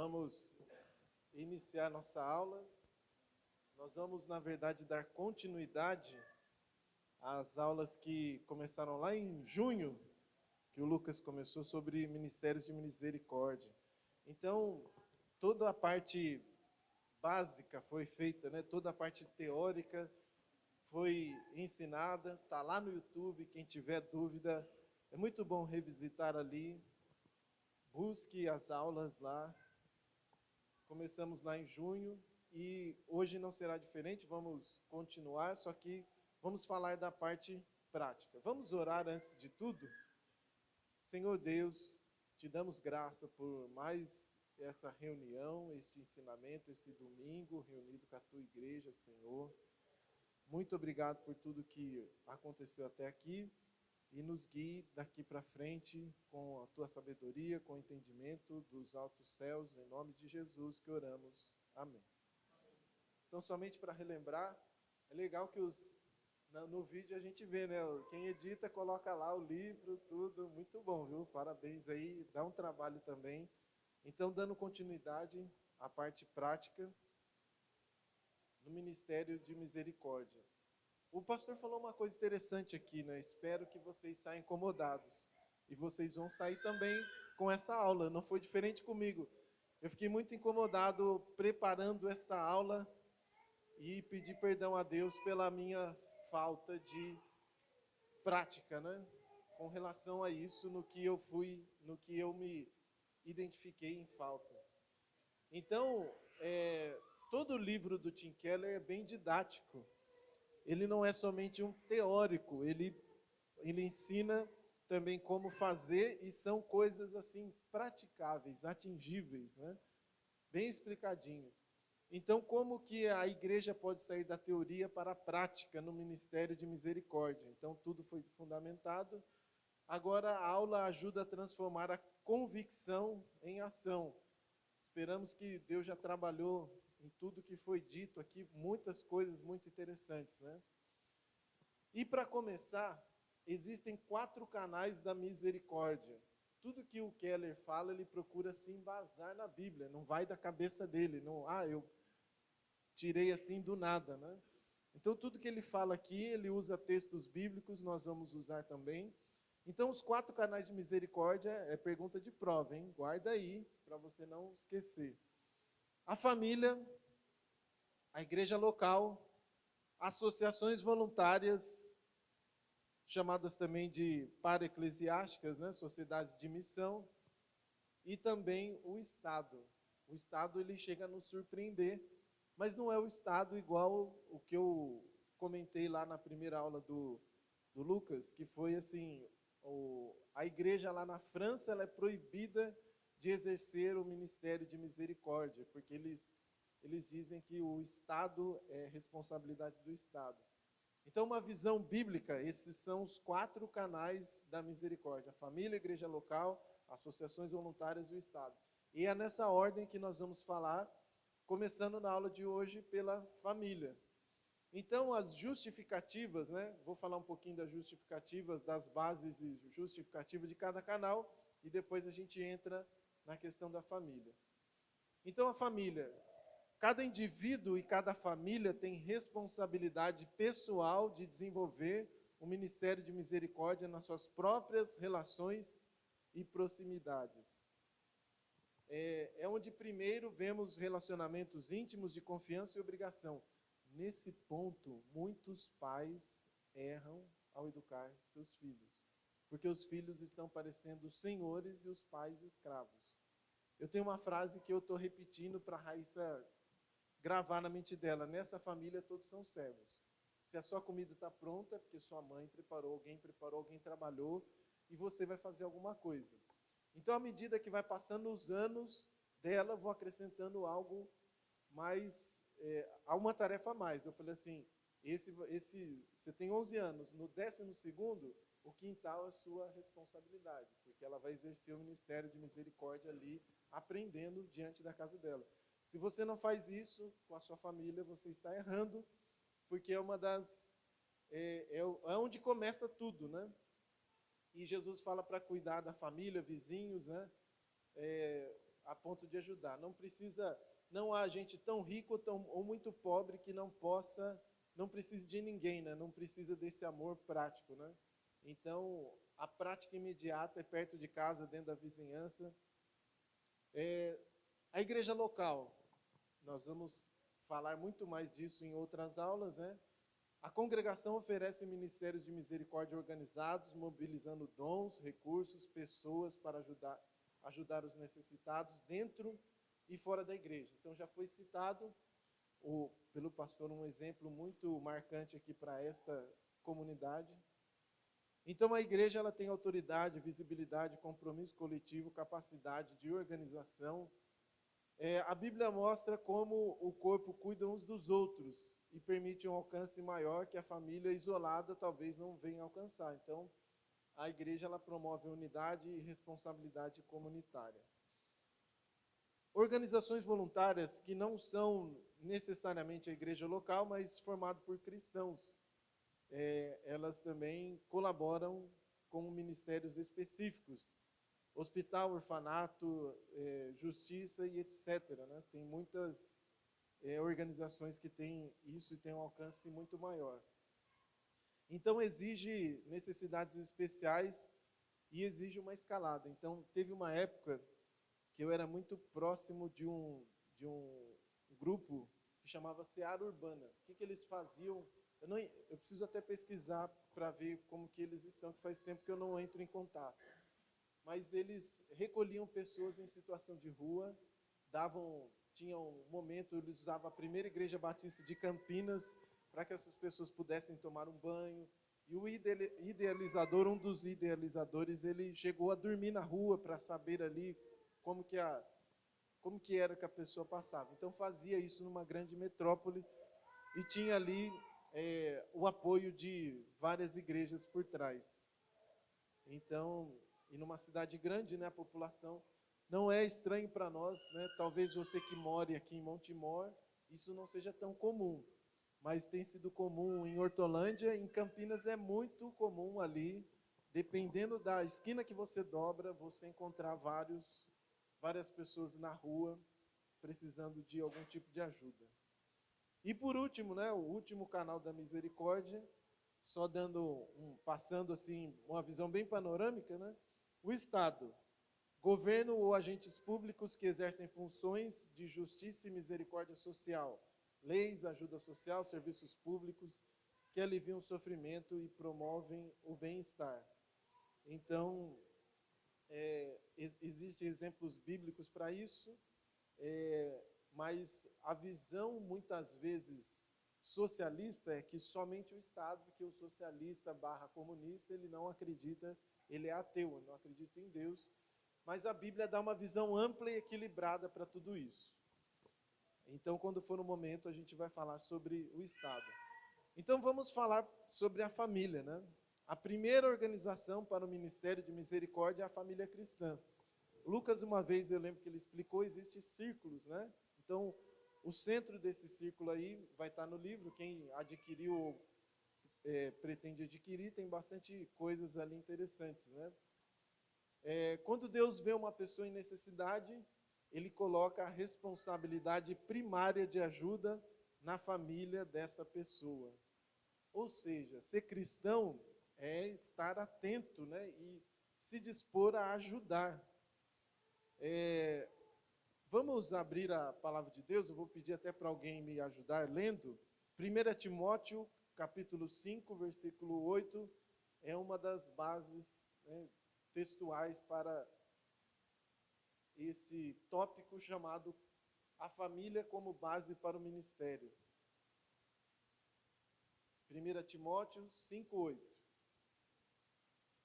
vamos iniciar nossa aula. Nós vamos, na verdade, dar continuidade às aulas que começaram lá em junho, que o Lucas começou sobre ministérios de misericórdia. Então, toda a parte básica foi feita, né? Toda a parte teórica foi ensinada, está lá no YouTube. Quem tiver dúvida, é muito bom revisitar ali. Busque as aulas lá. Começamos lá em junho e hoje não será diferente, vamos continuar, só que vamos falar da parte prática. Vamos orar antes de tudo? Senhor Deus, te damos graça por mais essa reunião, este ensinamento, esse domingo reunido com a tua igreja, Senhor. Muito obrigado por tudo que aconteceu até aqui e nos guie daqui para frente com a tua sabedoria, com o entendimento dos altos céus, em nome de Jesus que oramos. Amém. Então, somente para relembrar, é legal que no vídeo a gente vê, né? Quem edita coloca lá o livro, tudo, muito bom, viu? Parabéns aí, dá um trabalho também. Então, dando continuidade à parte prática no Ministério de Misericórdia. O pastor falou uma coisa interessante aqui, né? Espero que vocês saiam incomodados. E vocês vão sair também com essa aula. Não foi diferente comigo. Eu fiquei muito incomodado preparando esta aula e pedi perdão a Deus pela minha falta de prática, né? Com relação a isso, no que eu me identifiquei em falta. Então, todo o livro do Tim Keller é bem didático. Ele não é somente um teórico, ele ensina também como fazer e são coisas assim praticáveis, atingíveis, né? Bem explicadinho. Então, como que a igreja pode sair da teoria para a prática no ministério de misericórdia? Então, tudo foi fundamentado. Agora, a aula ajuda a transformar a convicção em ação. Esperamos que Deus já trabalhou em tudo que foi dito aqui, muitas coisas muito interessantes, né? E para começar, existem 4 canais da misericórdia. Tudo que o Keller fala, ele procura se embasar na Bíblia, não vai da cabeça dele, não, eu tirei assim do nada, né? Então, tudo que ele fala aqui, ele usa textos bíblicos, nós vamos usar também. Então, os 4 canais de misericórdia é pergunta de prova, hein? Guarda aí, para você não esquecer. A família, a igreja local, associações voluntárias, chamadas também de para-eclesiásticas, né? Sociedades de missão, e também o Estado. O Estado, ele chega a nos surpreender, mas não é o Estado igual o que eu comentei lá na primeira aula do Lucas, que foi assim, a igreja lá na França, ela é proibida de exercer o ministério de misericórdia, porque eles dizem que o Estado é responsabilidade do Estado. Então, uma visão bíblica, esses são os 4 canais da misericórdia: a família, a igreja local, associações voluntárias e o Estado. E é nessa ordem que nós vamos falar, começando na aula de hoje pela família. Então, as justificativas, né? Vou falar um pouquinho das justificativas, das bases e justificativas de cada canal, e depois a gente entra na questão da família. Então, a família. Cada indivíduo e cada família tem responsabilidade pessoal de desenvolver o ministério de misericórdia nas suas próprias relações e proximidades. É onde primeiro vemos os relacionamentos íntimos de confiança e obrigação. Nesse ponto, muitos pais erram ao educar seus filhos, porque os filhos estão parecendo senhores e os pais escravos. Eu tenho uma frase que eu estou repetindo para a Raíssa gravar na mente dela: nessa família todos são servos. Se a sua comida está pronta, é porque sua mãe preparou, alguém trabalhou, e você vai fazer alguma coisa. Então, à medida que vai passando os anos dela, vou acrescentando algo mais, a uma tarefa a mais. Eu falei assim, você tem 11 anos, no 12º, o quintal é sua responsabilidade, porque ela vai exercer o ministério de misericórdia ali, aprendendo diante da casa dela. Se você não faz isso com a sua família, você está errando, porque é uma das... É onde começa tudo, né? E Jesus fala para cuidar da família, vizinhos, né? a ponto de ajudar. Não há gente tão rica ou muito pobre que não precise de ninguém, né? Não precisa desse amor prático, né? Então, a prática imediata é perto de casa, dentro da vizinhança. A igreja local, nós vamos falar muito mais disso em outras aulas, né? A congregação oferece ministérios de misericórdia organizados, mobilizando dons, recursos, pessoas para ajudar os necessitados dentro e fora da igreja. Então já foi citado pelo pastor um exemplo muito marcante aqui para esta comunidade. Então a igreja ela tem autoridade, visibilidade, compromisso coletivo, capacidade de organização. A Bíblia mostra como o corpo cuida uns dos outros e permite um alcance maior que a família isolada talvez não venha alcançar. Então, a igreja ela promove unidade e responsabilidade comunitária. Organizações voluntárias que não são necessariamente a igreja local, mas formado por cristãos, elas também colaboram com ministérios específicos. Hospital, orfanato, justiça e etc. Né? Tem muitas organizações que têm isso e têm um alcance muito maior. Então, exige necessidades especiais e exige uma escalada. Então, teve uma época que eu era muito próximo de um grupo que chamava Seara Urbana. O que eles faziam? Eu preciso até pesquisar para ver como que eles estão, que faz tempo que eu não entro em contato. Mas eles recolhiam pessoas em situação de rua, tinham um momento, eles usavam a primeira igreja batista de Campinas para que essas pessoas pudessem tomar um banho. E o idealizador, um dos idealizadores, ele chegou a dormir na rua para saber ali como que era que a pessoa passava. Então fazia isso numa grande metrópole e tinha ali o apoio de várias igrejas por trás. Então, e numa cidade grande, né, a população não é estranho para nós, né? Talvez você que more aqui em Montemor, isso não seja tão comum, mas tem sido comum em Hortolândia, em Campinas é muito comum ali, dependendo da esquina que você dobra, você encontrar várias pessoas na rua precisando de algum tipo de ajuda. E por último, né, o último canal da misericórdia, só passando assim uma visão bem panorâmica, né? O Estado, governo ou agentes públicos que exercem funções de justiça e misericórdia social, leis, ajuda social, serviços públicos que aliviam o sofrimento e promovem o bem-estar. Então, existem exemplos bíblicos para isso, mas a visão, muitas vezes, socialista é que somente o Estado, porque o socialista / comunista, ele não acredita, ele é ateu, ele não acredita em Deus, mas a Bíblia dá uma visão ampla e equilibrada para tudo isso. Então, quando for o momento, a gente vai falar sobre o Estado. Então, vamos falar sobre a família, né? A primeira organização para o Ministério de Misericórdia é a família cristã. Lucas, uma vez, eu lembro que ele explicou, existem círculos, né? Então, o centro desse círculo aí vai estar no livro, quem adquiriu ou pretende adquirir, tem bastante coisas ali interessantes, né? Quando Deus vê uma pessoa em necessidade, Ele coloca a responsabilidade primária de ajuda na família dessa pessoa. Ou seja, ser cristão é estar atento, né, e se dispor a ajudar. Vamos abrir a palavra de Deus, eu vou pedir até para alguém me ajudar lendo. 1 Timóteo, capítulo 5, versículo 8, é uma das bases, né, textuais para esse tópico chamado a família como base para o ministério. 1 Timóteo 5:8.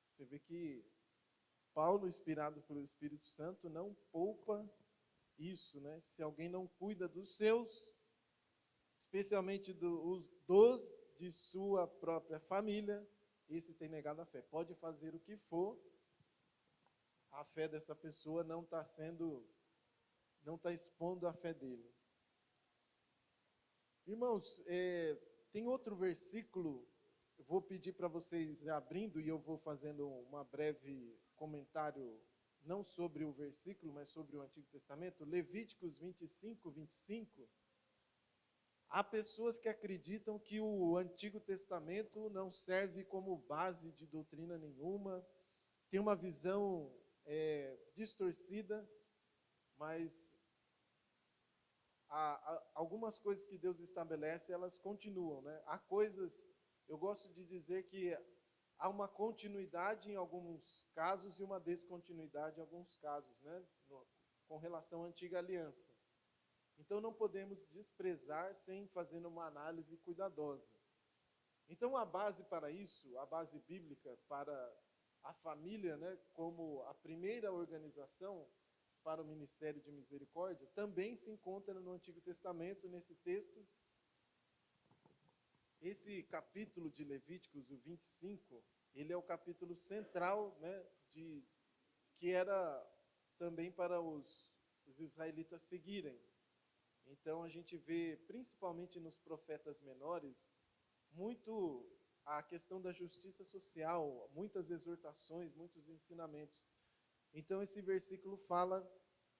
Você vê que Paulo, inspirado pelo Espírito Santo, não poupa isso, né? Se alguém não cuida dos seus, especialmente dos de sua própria família, esse tem negado a fé. Pode fazer o que for, a fé dessa pessoa não está expondo a fé dele. Irmãos, tem outro versículo, eu vou pedir para vocês abrindo e eu vou fazendo uma breve comentário não sobre o versículo, mas sobre o Antigo Testamento, Levíticos 25, 25, há pessoas que acreditam que o Antigo Testamento não serve como base de doutrina nenhuma, tem uma visão distorcida, mas algumas coisas que Deus estabelece, elas continuam, né? Há coisas, eu gosto de dizer que há uma continuidade em alguns casos e uma descontinuidade em alguns casos, né? Com relação à antiga aliança. Então não podemos desprezar sem fazer uma análise cuidadosa. Então a base para isso, a base bíblica para a família, né, como a primeira organização para o ministério de misericórdia, também se encontra no Antigo Testamento, nesse texto. Esse capítulo de Levíticos, o 25, ele é o capítulo central, né, que era também para os israelitas seguirem. Então a gente vê, principalmente nos profetas menores, muito a questão da justiça social, muitas exortações, muitos ensinamentos. Então esse versículo fala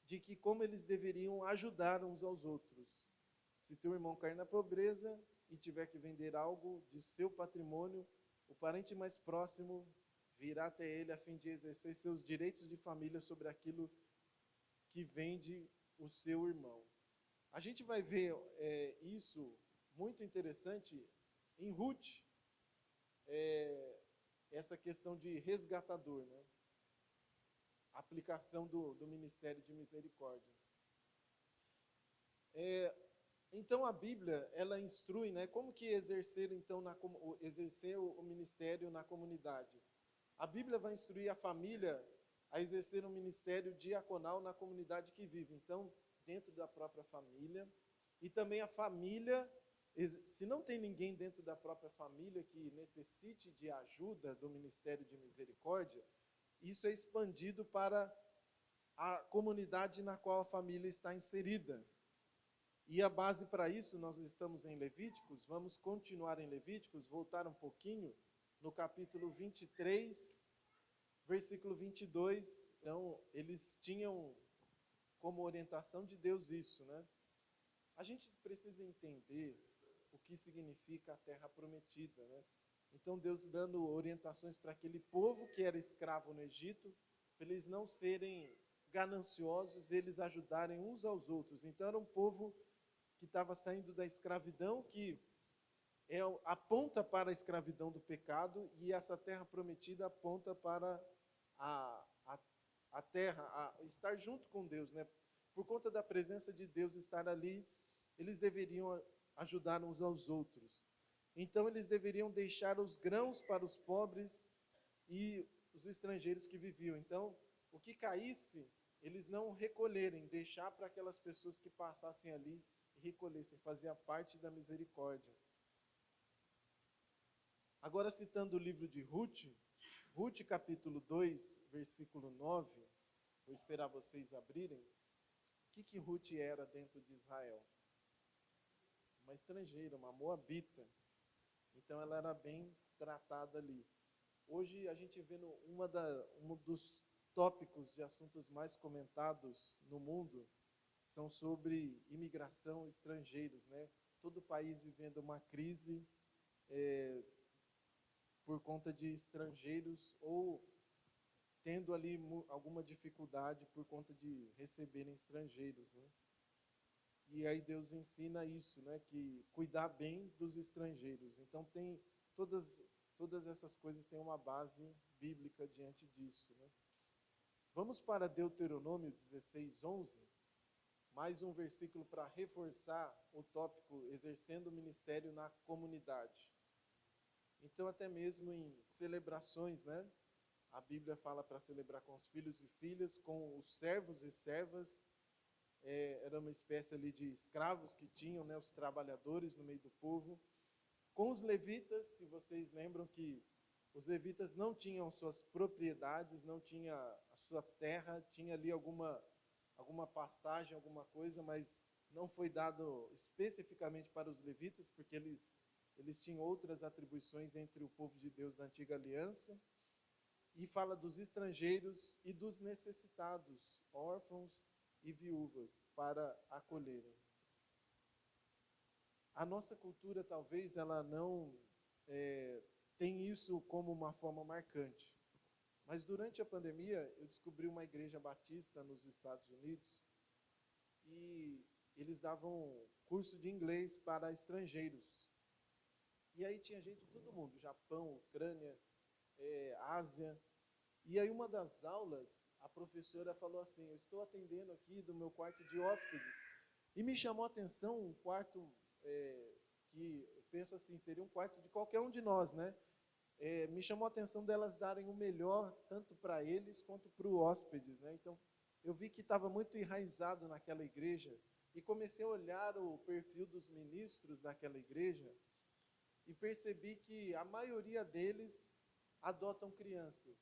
de que como eles deveriam ajudar uns aos outros. Se teu irmão cair na pobreza e tiver que vender algo de seu patrimônio, o parente mais próximo virá até ele a fim de exercer seus direitos de família sobre aquilo que vende o seu irmão. A gente vai ver isso muito interessante em Ruth, essa questão de resgatador, né? A aplicação do Ministério de Misericórdia. Então a Bíblia, ela instrui, né, como que exercer então exercer o ministério na comunidade. A Bíblia vai instruir a família a exercer um ministério diaconal na comunidade que vive. Então, dentro da própria família, e também a família, se não tem ninguém dentro da própria família que necessite de ajuda do Ministério de Misericórdia, isso é expandido para a comunidade na qual a família está inserida. E a base para isso, nós estamos em Levíticos, vamos continuar em Levíticos, voltar um pouquinho, no capítulo 23, versículo 22. Então, eles tinham como orientação de Deus isso, né? A gente precisa entender o que significa a terra prometida, né? Então, Deus dando orientações para aquele povo que era escravo no Egito, para eles não serem gananciosos, eles ajudarem uns aos outros. Então, era um povo que estava saindo da escravidão, que aponta para a escravidão do pecado, e essa terra prometida aponta para a terra, a estar junto com Deus, né? Por conta da presença de Deus estar ali, eles deveriam ajudar uns aos outros. Então eles deveriam deixar os grãos para os pobres e os estrangeiros que viviam. Então, o que caísse, eles não recolherem, deixar para aquelas pessoas que passassem ali e recolhessem, fazia parte da misericórdia. Agora, citando o livro de Ruth, Ruth capítulo 2, versículo 9, vou esperar vocês abrirem. O que Ruth era dentro de Israel? Uma estrangeira, uma moabita. Então ela era bem tratada ali. Hoje a gente vê um dos tópicos de assuntos mais comentados no mundo são sobre imigração, estrangeiros, né? Todo o país vivendo uma crise por conta de estrangeiros ou tendo ali alguma dificuldade por conta de receberem estrangeiros, né? E aí Deus ensina isso, né? Que cuidar bem dos estrangeiros. Então tem todas essas coisas têm uma base bíblica diante disso, né? Vamos para Deuteronômio 16, 11. Mais um versículo para reforçar o tópico exercendo o ministério na comunidade. Então até mesmo em celebrações, né? A Bíblia fala para celebrar com os filhos e filhas, com os servos e servas. Era uma espécie ali de escravos que tinham, né, os trabalhadores no meio do povo. Com os levitas, se vocês lembram que os levitas não tinham suas propriedades, não tinha a sua terra, tinha ali alguma pastagem, alguma coisa, mas não foi dado especificamente para os levitas, porque eles tinham outras atribuições entre o povo de Deus da antiga aliança. e fala dos estrangeiros e dos necessitados, órfãos e viúvas, para acolherem. A nossa cultura, talvez, ela não tem isso como uma forma marcante. Mas durante a pandemia, eu descobri uma igreja batista nos Estados Unidos e eles davam curso de inglês para estrangeiros. E aí tinha gente de todo mundo, Japão, Ucrânia, Ásia. E aí uma das aulas, a professora falou assim, eu estou atendendo aqui do meu quarto de hóspedes. E me chamou a atenção um quarto que, eu penso assim, seria um quarto de qualquer um de nós, né? Me chamou a atenção delas darem o melhor, tanto para eles quanto para os hóspedes, né? Então, eu vi que estava muito enraizado naquela igreja e comecei a olhar o perfil dos ministros daquela igreja e percebi que a maioria deles adotam crianças.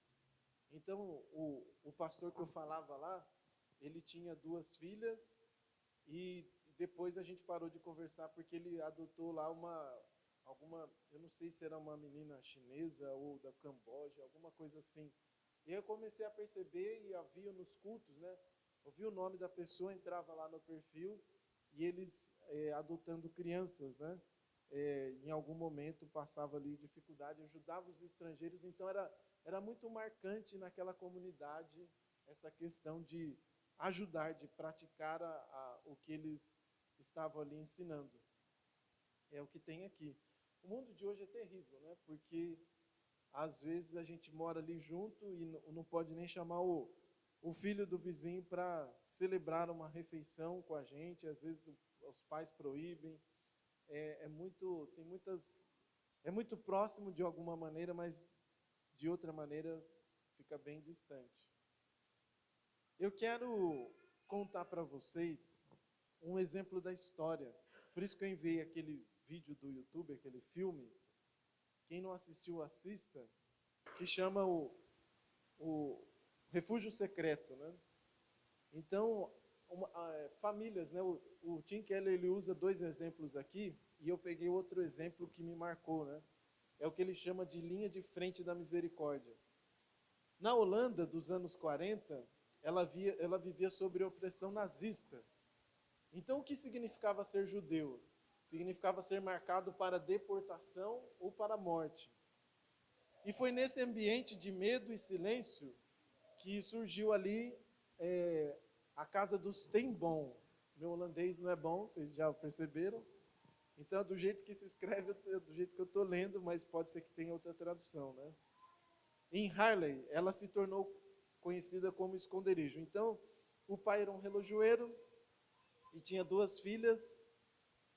Então, o pastor que eu falava lá, ele tinha 2 filhas e depois a gente parou de conversar porque ele adotou lá eu não sei se era uma menina chinesa ou da Camboja, alguma coisa assim. E eu comecei a perceber e havia nos cultos, né? Ouvia o nome da pessoa, entrava lá no perfil e eles adotando crianças, né? Em algum momento passava ali dificuldade, ajudava os estrangeiros, então era muito marcante naquela comunidade essa questão de ajudar, de praticar o que eles estavam ali ensinando. É o que tem aqui. O mundo de hoje é terrível, né? Porque às vezes a gente mora ali junto e não pode nem chamar o filho do vizinho para celebrar uma refeição com a gente, às vezes os pais proíbem. É muito próximo de alguma maneira, mas de outra maneira fica bem distante. Eu quero contar para vocês um exemplo da história. Por isso que eu enviei aquele vídeo do YouTube, aquele filme. Quem não assistiu, assista, que chama o Refúgio Secreto, né? Então, famílias, né? O Tim Keller ele usa 2 exemplos aqui, e eu peguei outro exemplo que me marcou, né? É o que ele chama de linha de frente da misericórdia. Na Holanda, dos anos 40, ela vivia sob opressão nazista. Então, o que significava ser judeu? Significava ser marcado para deportação ou para morte. E foi nesse ambiente de medo e silêncio que surgiu ali a casa dos Steenbom. Meu holandês não é bom, vocês já perceberam? Então, do jeito que se escreve, do jeito que eu estou lendo, mas pode ser que tenha outra tradução, né? Em Harley, ela se tornou conhecida como esconderijo. Então, o pai era um relojoeiro e tinha 2 filhas.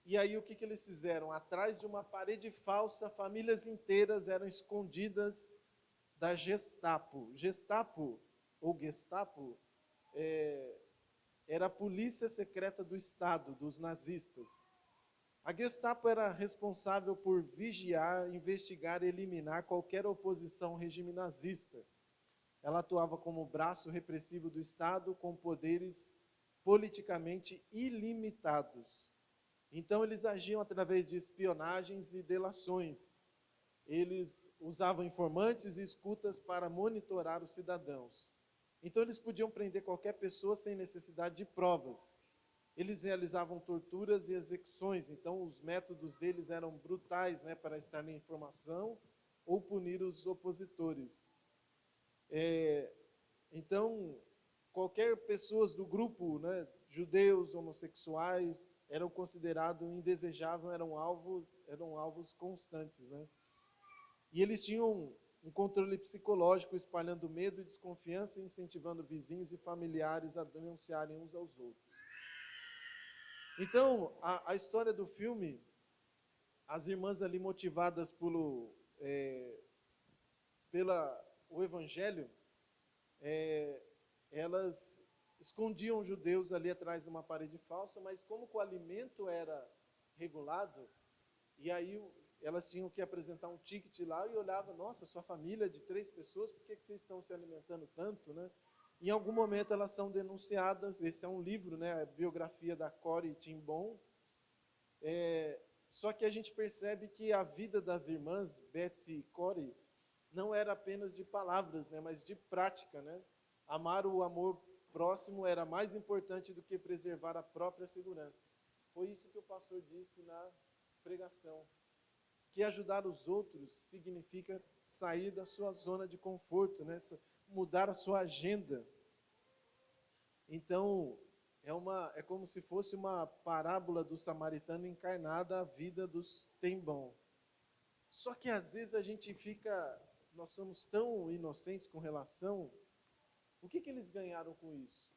E aí o que eles fizeram? Atrás de uma parede falsa, famílias inteiras eram escondidas da Gestapo. Gestapo, ou Gestapo, era a polícia secreta do Estado, dos nazistas. A Gestapo era responsável por vigiar, investigar e eliminar qualquer oposição ao regime nazista. Ela atuava como braço repressivo do Estado com poderes politicamente ilimitados. Então, eles agiam através de espionagens e delações. Eles usavam informantes e escutas para monitorar os cidadãos. Então, eles podiam prender qualquer pessoa sem necessidade de provas. Eles realizavam torturas e execuções, então os métodos deles eram brutais, né, para extrair informação ou punir os opositores. Então, qualquer pessoas do grupo, né, judeus, homossexuais, eram considerados indesejáveis, eram alvos constantes, né? E eles tinham um controle psicológico, espalhando medo e desconfiança, incentivando vizinhos e familiares a denunciarem uns aos outros. Então, a história do filme, as irmãs ali motivadas pelo evangelho, elas escondiam os judeus ali atrás de uma parede falsa, mas como o alimento era regulado, e aí elas tinham que apresentar um ticket lá e olhava, nossa, sua família é de 3 pessoas, por que vocês estão se alimentando tanto, né? Em algum momento elas são denunciadas, esse é um livro, né, a biografia da Corrie ten Boom. Só que a gente percebe que a vida das irmãs, Betsy e Corrie, não era apenas de palavras, né, mas de prática, né? Amar o amor próximo era mais importante do que preservar a própria segurança. Foi isso que o pastor disse na pregação. Que ajudar os outros significa sair da sua zona de conforto, né? Mudar a sua agenda. Então, é como se fosse uma parábola do samaritano encarnada a vida dos tem bom. Só que às vezes nós somos tão inocentes com relação, o que eles ganharam com isso?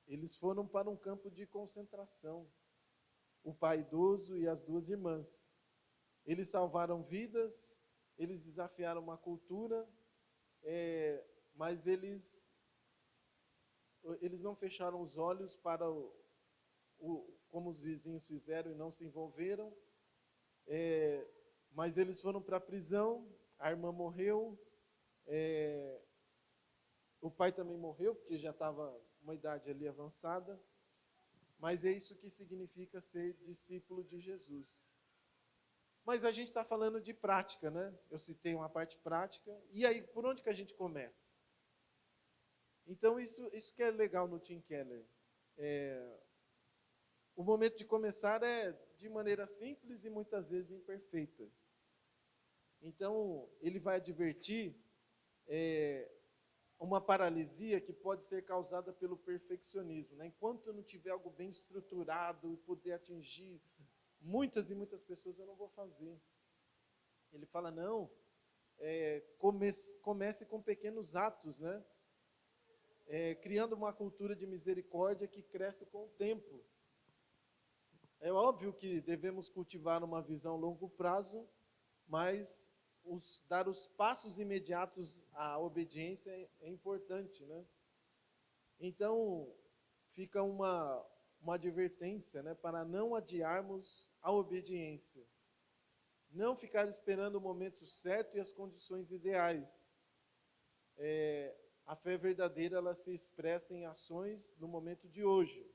Eles foram para um campo de concentração, o pai idoso e as duas irmãs. Eles salvaram vidas, eles desafiaram uma cultura, mas eles não fecharam os olhos para como os vizinhos fizeram e não se envolveram. Mas eles foram para a prisão, a irmã morreu, o pai também morreu, porque já estava uma idade ali avançada, mas é isso que significa ser discípulo de Jesus. Mas a gente está falando de prática, né? Eu citei uma parte prática, e aí, por onde que a gente começa? Então, isso que é legal no Tim Keller. O momento de começar é de maneira simples e muitas vezes imperfeita. Então, ele vai advertir uma paralisia que pode ser causada pelo perfeccionismo, né? Enquanto eu não tiver algo bem estruturado e poder atingir muitas e muitas pessoas, eu não vou fazer. Ele fala, não, comece com pequenos atos, né? Criando uma cultura de misericórdia que cresce com o tempo. É óbvio que devemos cultivar uma visão a longo prazo, mas dar os passos imediatos à obediência é importante, né? Então, fica uma advertência, né, para não adiarmos a obediência. Não ficar esperando o momento certo e as condições ideais. A fé verdadeira, ela se expressa em ações no momento de hoje.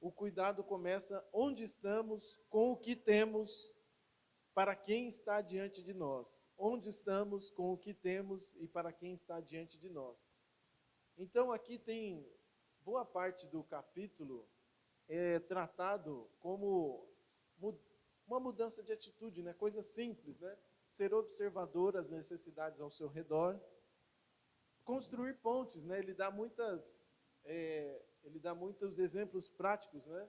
O cuidado começa onde estamos, com o que temos, para quem está diante de nós. Onde estamos, com o que temos e para quem está diante de nós. Então, aqui tem boa parte do capítulo tratado como uma mudança de atitude, né? Coisa simples, né? Ser observador das necessidades ao seu redor, construir pontes, né? Ele dá muitos exemplos práticos, né?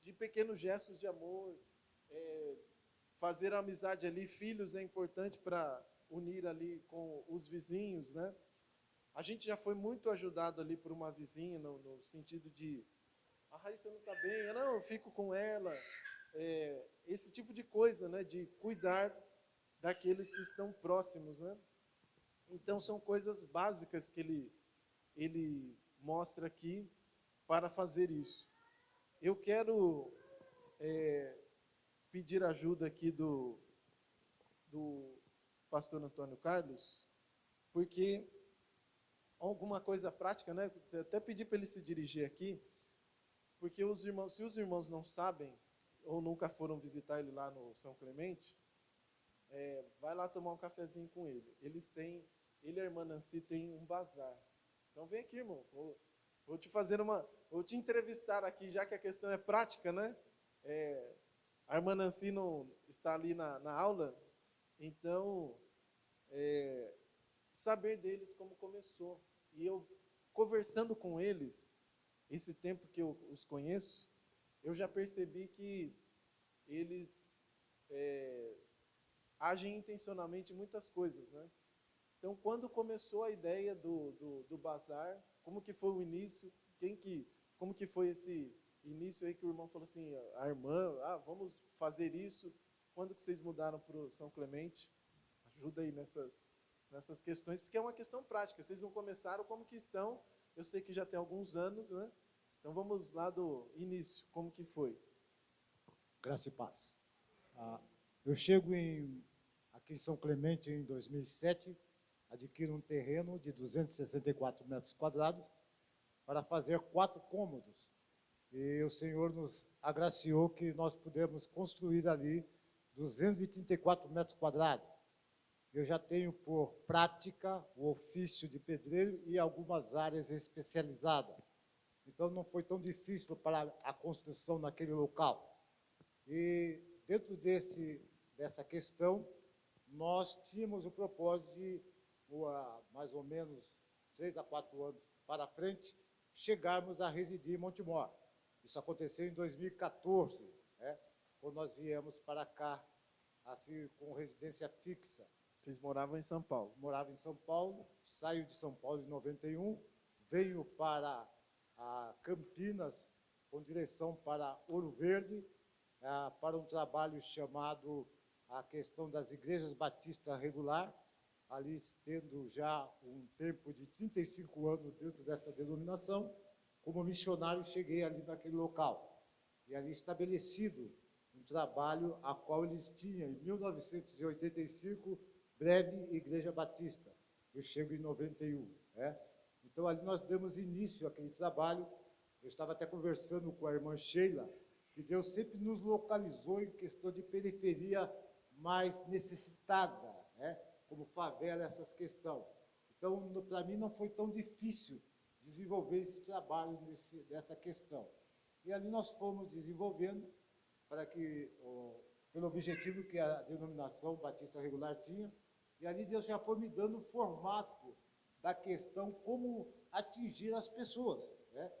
De pequenos gestos de amor, fazer a amizade ali, filhos é importante para unir ali com os vizinhos, né? A gente já foi muito ajudado ali por uma vizinha, no sentido de, a Raíssa não está bem, eu fico com ela, esse tipo de coisa, né? De cuidar daqueles que estão próximos, né? Então, são coisas básicas que ele mostra aqui para fazer isso. Eu quero pedir ajuda aqui do pastor Antônio Carlos, porque alguma coisa prática, né? Até pedi para ele se dirigir aqui, porque se os irmãos não sabem, ou nunca foram visitar ele lá no São Clemente, vai lá tomar um cafezinho com ele. Ele e a irmã Nancy têm um bazar. Então vem aqui, irmão, vou te entrevistar aqui, já que a questão é prática, né? A irmã Nancy não está ali na aula, então, saber deles como começou. E eu, conversando com eles, esse tempo que eu os conheço, eu já percebi que eles agem intencionalmente em muitas coisas, né? Então, quando começou a ideia do bazar, como que foi o início, como que foi esse início aí que o irmão falou assim, a irmã, vamos fazer isso, quando que vocês mudaram para o São Clemente? Ajuda aí nessas questões, porque é uma questão prática, vocês não começaram como que estão, eu sei que já tem alguns anos, né? Então vamos lá do início, como que foi? Graça e paz. Eu chego aqui em São Clemente em 2007, adquiro um terreno de 264 metros quadrados para fazer 4 cômodos. E o Senhor nos agraciou que nós pudemos construir ali 234 metros quadrados. Eu já tenho por prática o ofício de pedreiro e algumas áreas especializadas. Então, não foi tão difícil para a construção naquele local. E, dentro dessa questão, nós tínhamos o propósito de, mais ou menos 3 a 4 anos para frente, chegarmos a residir em Montemor. Isso aconteceu em 2014, né, quando nós viemos para cá, assim, com residência fixa. Vocês moravam em São Paulo? Morava em São Paulo, saio de São Paulo em 91, venho para Campinas, com direção para Ouro Verde, para um trabalho chamado a questão das igrejas batistas regular, ali tendo já um tempo de 35 anos dentro dessa denominação. Como missionário, cheguei ali naquele local, e ali estabelecido um trabalho a qual eles tinham, em 1985, breve Igreja Batista. Eu chego em 91. Né? Então, ali nós demos início àquele trabalho. Eu estava até conversando com a irmã Sheila, que Deus sempre nos localizou em questão de periferia mais necessitada, né? Como favela, essas questões. Então, para mim, não foi tão difícil desenvolver esse trabalho dessa questão. E ali nós fomos desenvolvendo para que, pelo objetivo que a denominação Batista Regular tinha, e ali Deus já foi me dando o formato da questão, como atingir as pessoas, né?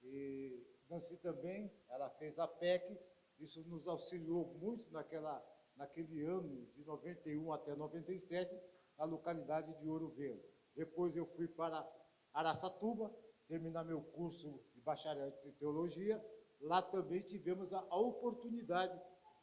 E Nancy também, ela fez a PEC, isso nos auxiliou muito naquele ano de 91 até 97, na localidade de Ouro Verde. Depois eu fui para Araçatuba, terminar meu curso de bacharel em teologia. Lá também tivemos a oportunidade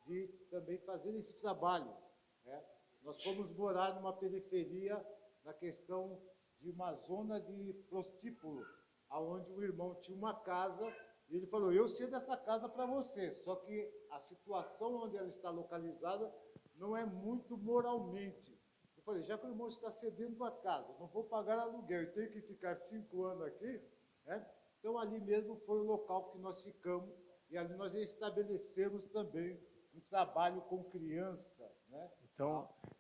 de também fazer esse trabalho, né? Nós fomos morar numa periferia, na questão de uma zona de prostíbulo, onde o irmão tinha uma casa, e ele falou, eu cedo essa casa para você, só que a situação onde ela está localizada não é muito moralmente. Eu falei, já que o irmão está cedendo a casa, não vou pagar aluguel, eu tenho que ficar 5 anos aqui, né? Então, ali mesmo foi o local que nós ficamos, e ali nós estabelecemos também um trabalho com crianças, né?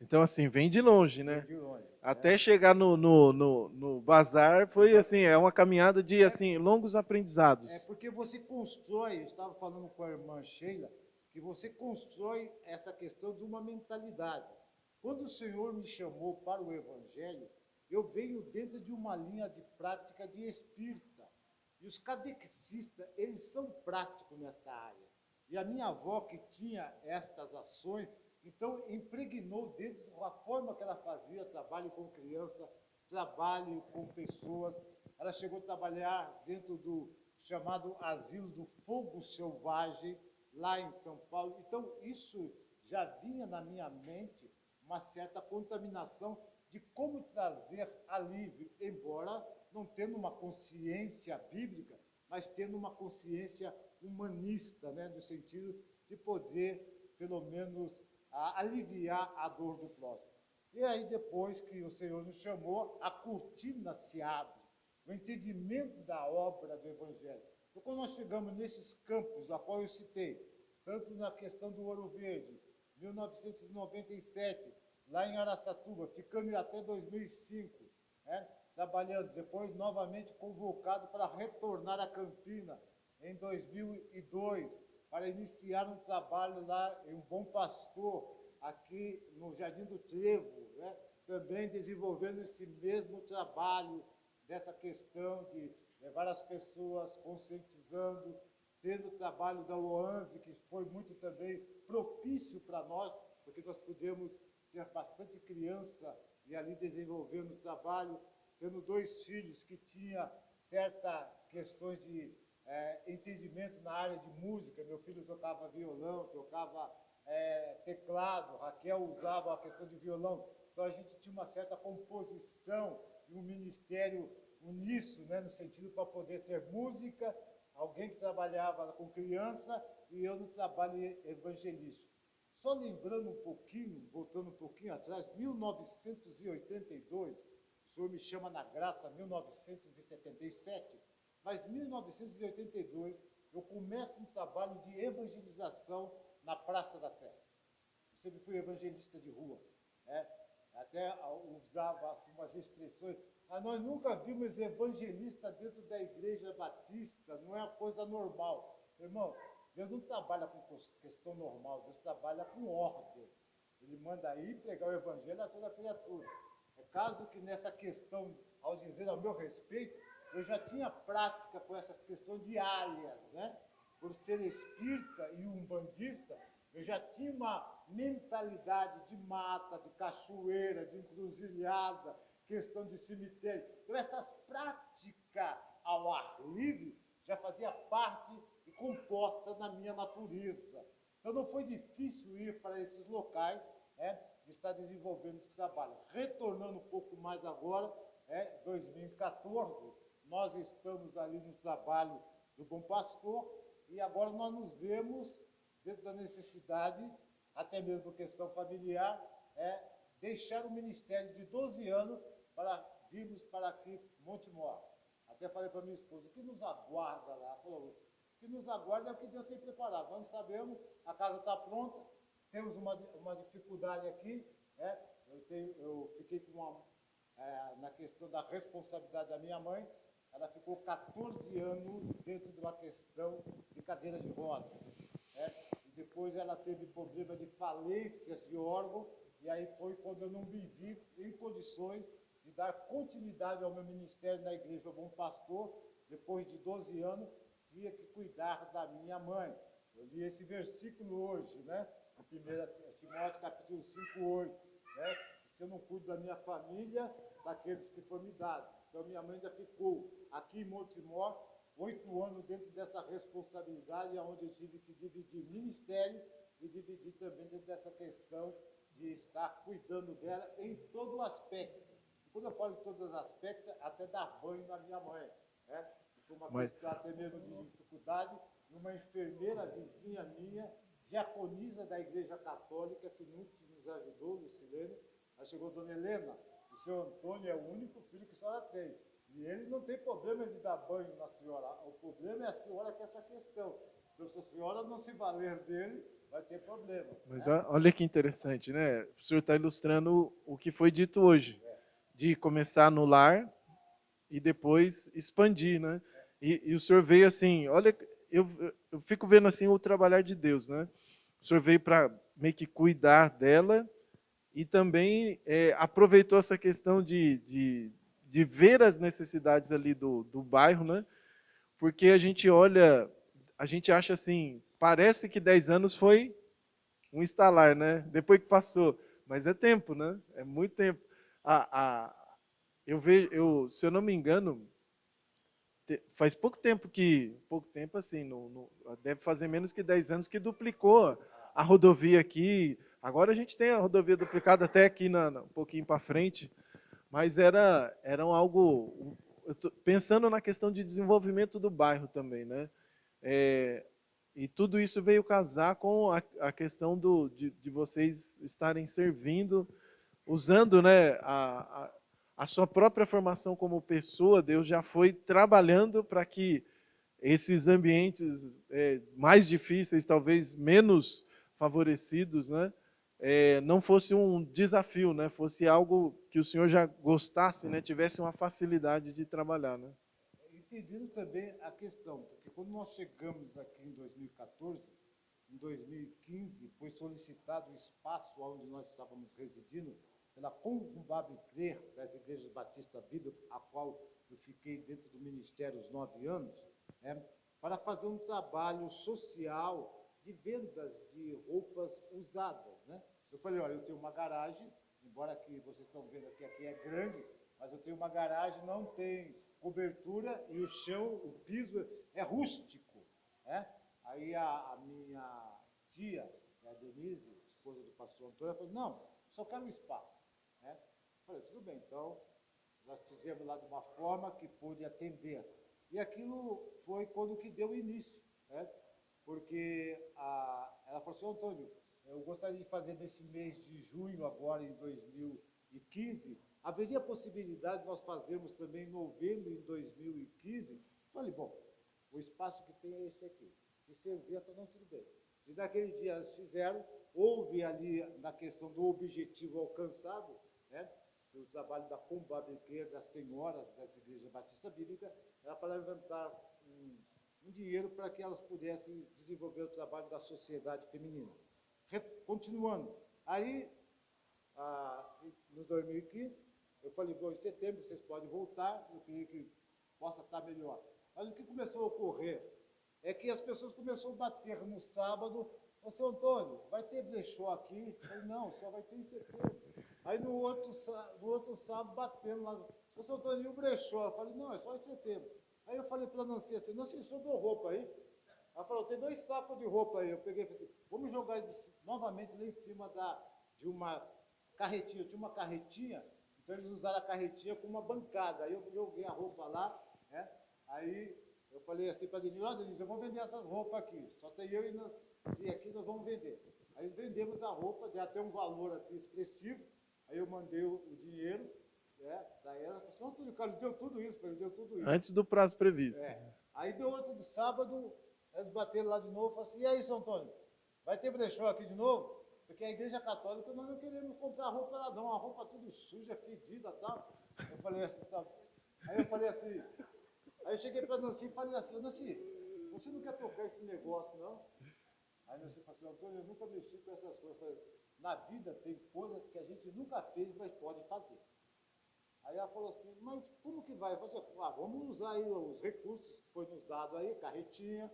Então, assim, vem de longe, né? Vem de longe, Até né? chegar no bazar foi, assim, é uma caminhada de, assim, longos aprendizados. Porque você constrói, eu estava falando com a irmã Sheila, que você constrói essa questão de uma mentalidade. Quando o Senhor me chamou para o Evangelho, eu venho dentro de uma linha de prática de espírita. E os catequistas, eles são práticos nesta área. E a minha avó, que tinha estas ações, então impregnou dentro da forma que ela fazia, trabalho com criança, trabalho com pessoas. Ela chegou a trabalhar dentro do chamado Asilo do Fogo Selvagem, lá em São Paulo. Então, isso já vinha na minha mente, uma certa contaminação de como trazer alívio, embora não tendo uma consciência bíblica, mas tendo uma consciência humanista, né, no sentido de poder, pelo menos, aliviar a dor do próximo. E aí, depois que o Senhor nos chamou, a cortina se abre, o entendimento da obra do Evangelho. Então, quando nós chegamos nesses campos, a qual eu citei, tanto na questão do Ouro Verde, 1997, lá em Araçatuba, ficando até 2005, né, trabalhando, depois novamente convocado para retornar a Campina em 2002, para iniciar um trabalho lá em um Bom Pastor, aqui no Jardim do Trevo, né, também desenvolvendo esse mesmo trabalho dessa questão de levar as pessoas conscientizando, tendo o trabalho da OANSE, que foi muito também propício para nós, porque nós pudemos ter bastante criança e ali desenvolvendo o trabalho, tendo 2 filhos que tinham certas questões de entendimento na área de música. Meu filho tocava violão, tocava teclado, Raquel usava a questão de violão. Então, a gente tinha uma certa composição e um ministério uníssono, né, no sentido para poder ter música, alguém que trabalhava com criança e eu no trabalho evangelístico. Só lembrando um pouquinho, voltando um pouquinho atrás, 1982, o senhor me chama na graça, 1977, mas 1982 eu começo um trabalho de evangelização na Praça da Sé. sempre fui evangelista de rua. Né? Até usava assim, umas expressões. Nós nunca vimos evangelista dentro da igreja batista, não é uma coisa normal. Irmão, Deus não trabalha com questão normal, Deus trabalha com ordem. Ele manda ir pregar o evangelho a toda criatura. É caso que nessa questão, ao dizer ao meu respeito, eu já tinha prática com essas questões diárias, né? Por ser espírita e umbandista, eu já tinha uma mentalidade de mata, de cachoeira, de encruzilhada, questão de cemitério. Então, essas práticas ao ar livre já fazia parte e composta na minha natureza. Então, não foi difícil ir para esses locais, de estar desenvolvendo esse trabalho. Retornando um pouco mais agora, 2014, nós estamos ali no trabalho do Bom Pastor e agora nós nos vemos dentro da necessidade, até mesmo questão familiar, deixar o ministério de 12 anos para virmos para aqui, Monte Mor. Até falei para minha esposa, o que nos aguarda lá? Ela falou, o que nos aguarda é o que Deus tem preparado. Nós não sabemos, a casa está pronta, temos uma dificuldade aqui, eu fiquei com na questão da responsabilidade da minha mãe, ela ficou 14 anos dentro de uma questão de cadeira de rodas. E depois ela teve problema de falências de órgão, e aí foi quando eu não me vi em condições de dar continuidade ao meu ministério na Igreja Bom Pastor. Depois de 12 anos, tinha que cuidar da minha mãe. Eu li esse versículo hoje, né? No 1 Timóteo, capítulo 5, 8. Né? Se eu não cuido da minha família, daqueles que foram me dados. Então, minha mãe já ficou aqui em Montemor 8 anos dentro dessa responsabilidade, onde eu tive que dividir ministério e dividir também dentro dessa questão de estar cuidando dela em todo o aspecto. E quando eu falo em todos os aspectos, até dar banho na minha mãe. Né? Foi uma questão até mesmo de dificuldade, uma enfermeira vizinha minha, diaconisa da Igreja Católica, que muito nos ajudou, Lucilene. Aí chegou a dona Helena, o seu Antônio é o único filho que a senhora tem. E ele não tem problema de dar banho na senhora. O problema é a senhora com essa questão. Então, se a senhora não se valer dele, vai ter problema. Mas olha que interessante, né? O senhor está ilustrando o que foi dito hoje, de começar no lar e depois expandir, né? E o senhor veio assim, olha, eu fico vendo assim o trabalhar de Deus, né? O senhor veio para meio que cuidar dela e também aproveitou essa questão de ver as necessidades ali do bairro, né? Porque a gente olha, a gente acha assim, parece que 10 anos foi um estalar, né? Depois que passou, mas é tempo, né? É muito tempo. Eu vejo, se eu não me engano, faz pouco tempo assim, deve fazer menos que 10 anos que duplicou a rodovia aqui. Agora a gente tem a rodovia duplicada até aqui um pouquinho para frente, mas era algo, eu tô pensando na questão de desenvolvimento do bairro também, né? E tudo isso veio casar com a questão de vocês estarem servindo, usando, né, a sua própria formação como pessoa. Deus já foi trabalhando para que esses ambientes mais difíceis, talvez menos favorecidos, né, não fosse um desafio, né, fosse algo que o senhor já gostasse, né, tivesse uma facilidade de trabalhar, né? Entendendo também a questão, porque quando nós chegamos aqui em 2014, em 2015 foi solicitado o espaço onde nós estávamos residindo pela Concubab Crer das Igrejas Batista Bíblica, a qual eu fiquei dentro do ministério os 9 anos, né, para fazer um trabalho social de vendas de roupas usadas. Né? Eu falei, olha, eu tenho uma garagem, embora que vocês estão vendo aqui é grande, mas eu tenho uma garagem, não tem cobertura e o chão, o piso é rústico. Né? Aí a minha tia, a Denise, esposa do pastor Antônio, falou, não, só quero um espaço. Né? Eu falei, tudo bem, então nós fizemos lá de uma forma que pôde atender. E aquilo foi quando que deu início, né? Porque ela falou assim, Antônio, eu gostaria de fazer nesse mês de junho, agora em 2015, haveria possibilidade de nós fazermos também em novembro de 2015? Eu falei, bom, o espaço que tem é esse aqui. Se servir, então não, tudo bem. E naquele dia eles fizeram, houve ali, na questão do objetivo alcançado, né, o trabalho da Combabequeira, das senhoras das igrejas batistas bíblicas, era para levantar um dinheiro para que elas pudessem desenvolver o trabalho da sociedade feminina. Continuando, aí, no 2015, eu falei, bom, em setembro vocês podem voltar, eu queria que possa estar melhor. Mas o que começou a ocorrer é que as pessoas começaram a bater no sábado, ô, seu Antônio, vai ter brechó aqui? Eu falei, não, só vai ter em setembro. Aí no outro sábado, batendo lá, ô, seu Antônio, e o brechó? Eu falei, não, é só em setembro. Aí eu falei para a Nancy assim, Nancy, sobrou roupa aí? Ela falou, tem 2 sacos de roupa aí. Eu peguei e falei assim, vamos jogar novamente lá em cima de uma carretinha. Eu tinha uma carretinha, então eles usaram a carretinha como uma bancada. Aí eu joguei a roupa lá, né? Aí eu falei assim para a Denise, ó, Denise, eu vou vender essas roupas aqui. Só tem eu e Nancy aqui, nós vamos vender. Aí vendemos a roupa, deu até um valor assim expressivo. Aí eu mandei o dinheiro, né, para ela. Falei assim, Antônio, cara, deu tudo isso, ele deu tudo isso. Antes do prazo previsto. Aí deu outro do sábado, eles bateram lá de novo, falaram assim, e aí, São Antônio, vai ter brechó aqui de novo? Porque a igreja católica, nós não queremos comprar roupa lá não, a roupa tudo suja, fedida e tal. Eu falei assim, tá. Aí eu falei assim, aí eu cheguei para a Nancy e falei assim, Nancy, você não quer tocar esse negócio, não? Aí a Nancy falou assim, Antônio, eu nunca mexi com essas coisas. Eu falei, na vida tem coisas que a gente nunca fez, mas pode fazer. Aí ela falou assim, mas como que vai? Eu falei assim, vamos usar aí os recursos que foi nos dado aí, carretinha.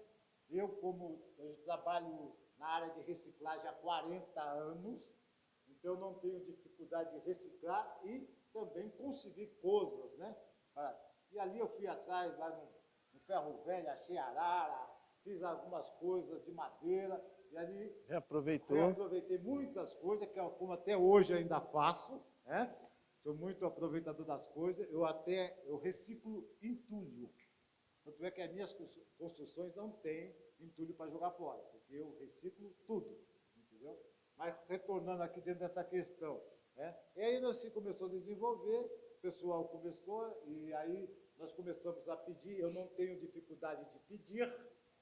Eu trabalho na área de reciclagem há 40 anos, então não tenho dificuldade de reciclar e também conseguir coisas, né? E ali eu fui atrás, lá no Ferro Velho, achei arara, fiz algumas coisas de madeira, e ali aproveitei muitas coisas, que como até hoje ainda faço, né? Sou muito aproveitador das coisas, eu reciclo entulho. Tanto é que as minhas construções não têm entulho para jogar fora, porque eu reciclo tudo, entendeu? Mas retornando aqui dentro dessa questão, né? E aí nós começou a desenvolver, o pessoal começou, e aí nós começamos a pedir, eu não tenho dificuldade de pedir,